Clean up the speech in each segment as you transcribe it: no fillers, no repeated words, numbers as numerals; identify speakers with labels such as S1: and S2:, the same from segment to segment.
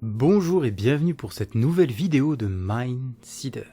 S1: Bonjour et bienvenue pour cette nouvelle vidéo de Mindseeder.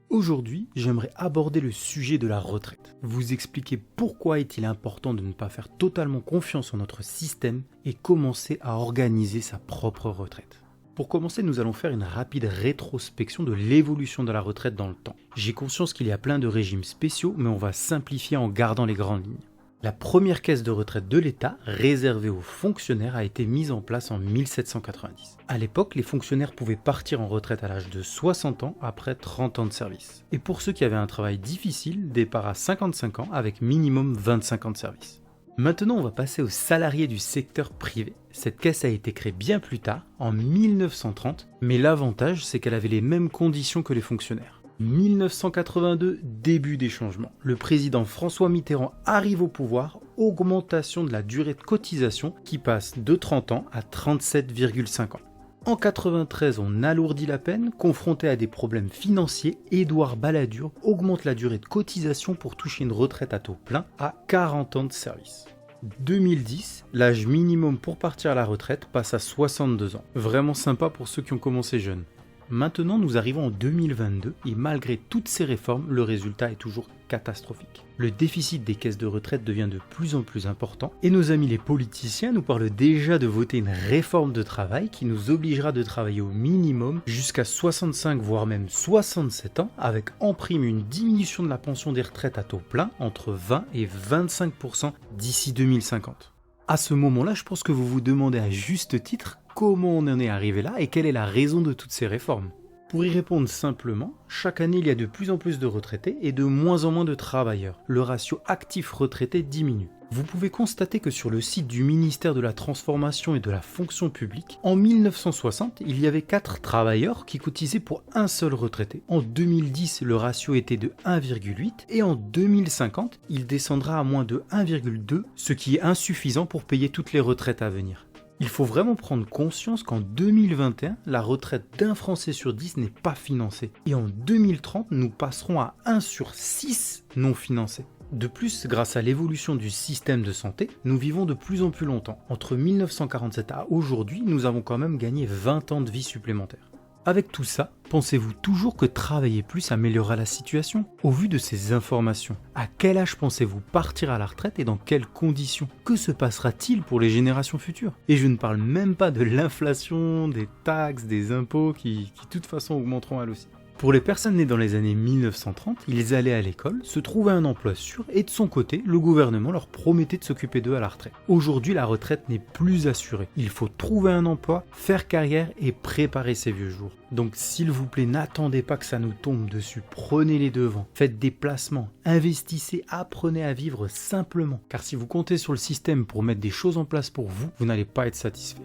S1: Aujourd'hui, j'aimerais aborder le sujet de la retraite, vous expliquer pourquoi est-il important de ne pas faire totalement confiance en notre système et commencer à organiser sa propre retraite. Pour commencer, nous allons faire une rapide rétrospection de l'évolution de la retraite dans le temps. J'ai conscience qu'il y a plein de régimes spéciaux, mais on va simplifier en gardant les grandes lignes. La première caisse de retraite de l'État, réservée aux fonctionnaires, a été mise en place en 1790. À l'époque, les fonctionnaires pouvaient partir en retraite à l'âge de 60 ans après 30 ans de service. Et pour ceux qui avaient un travail difficile, départ à 55 ans avec minimum 25 ans de service. Maintenant, on va passer aux salariés du secteur privé. Cette caisse a été créée bien plus tard, en 1930, mais l'avantage, c'est qu'elle avait les mêmes conditions que les fonctionnaires. 1982, début des changements. Le président François Mitterrand arrive au pouvoir, augmentation de la durée de cotisation qui passe de 30 ans à 37,5 ans. En 93, on alourdit la peine, confronté à des problèmes financiers, Édouard Balladur augmente la durée de cotisation pour toucher une retraite à taux plein à 40 ans de service. 2010, l'âge minimum pour partir à la retraite passe à 62 ans. Vraiment sympa pour ceux qui ont commencé jeunes. Maintenant, nous arrivons en 2022 et malgré toutes ces réformes, le résultat est toujours catastrophique. Le déficit des caisses de retraite devient de plus en plus important et nos amis les politiciens nous parlent déjà de voter une réforme de travail qui nous obligera de travailler au minimum jusqu'à 65 voire même 67 ans avec en prime une diminution de la pension des retraites à taux plein entre 20 et 25% d'ici 2050. À ce moment-là, je pense que vous vous demandez à juste titre comment on en est arrivé là et quelle est la raison de toutes ces réformes. Pour y répondre simplement, chaque année il y a de plus en plus de retraités et de moins en moins de travailleurs. Le ratio actif-retraité diminue. Vous pouvez constater que sur le site du ministère de la Transformation et de la Fonction publique, en 1960, il y avait 4 travailleurs qui cotisaient pour un seul retraité. En 2010, le ratio était de 1,8 et en 2050, il descendra à moins de 1,2, ce qui est insuffisant pour payer toutes les retraites à venir. Il faut vraiment prendre conscience qu'en 2021, la retraite d'un Français sur 10 n'est pas financée. Et en 2030, nous passerons à 1 sur 6 non financés. De plus, grâce à l'évolution du système de santé, nous vivons de plus en plus longtemps. Entre 1947 à aujourd'hui, nous avons quand même gagné 20 ans de vie supplémentaire. Avec tout ça, pensez-vous toujours que travailler plus améliorera la situation? Au vu de ces informations, à quel âge pensez-vous partir à la retraite et dans quelles conditions? Que se passera-t-il pour les générations futures? Et je ne parle même pas de l'inflation, des taxes, des impôts qui de toute façon augmenteront elles aussi. Pour les personnes nées dans les années 1930, ils allaient à l'école, se trouvaient un emploi sûr et de son côté, le gouvernement leur promettait de s'occuper d'eux à la retraite. Aujourd'hui, la retraite n'est plus assurée. Il faut trouver un emploi, faire carrière et préparer ses vieux jours. Donc s'il vous plaît, n'attendez pas que ça nous tombe dessus, prenez les devants, faites des placements, investissez, apprenez à vivre simplement. Car si vous comptez sur le système pour mettre des choses en place pour vous, vous n'allez pas être satisfait.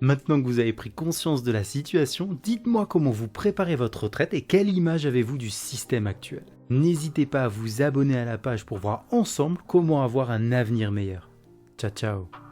S1: Maintenant que vous avez pris conscience de la situation, dites-moi comment vous préparez votre retraite et quelle image avez-vous du système actuel. N'hésitez pas à vous abonner à la page pour voir ensemble comment avoir un avenir meilleur. Ciao ciao.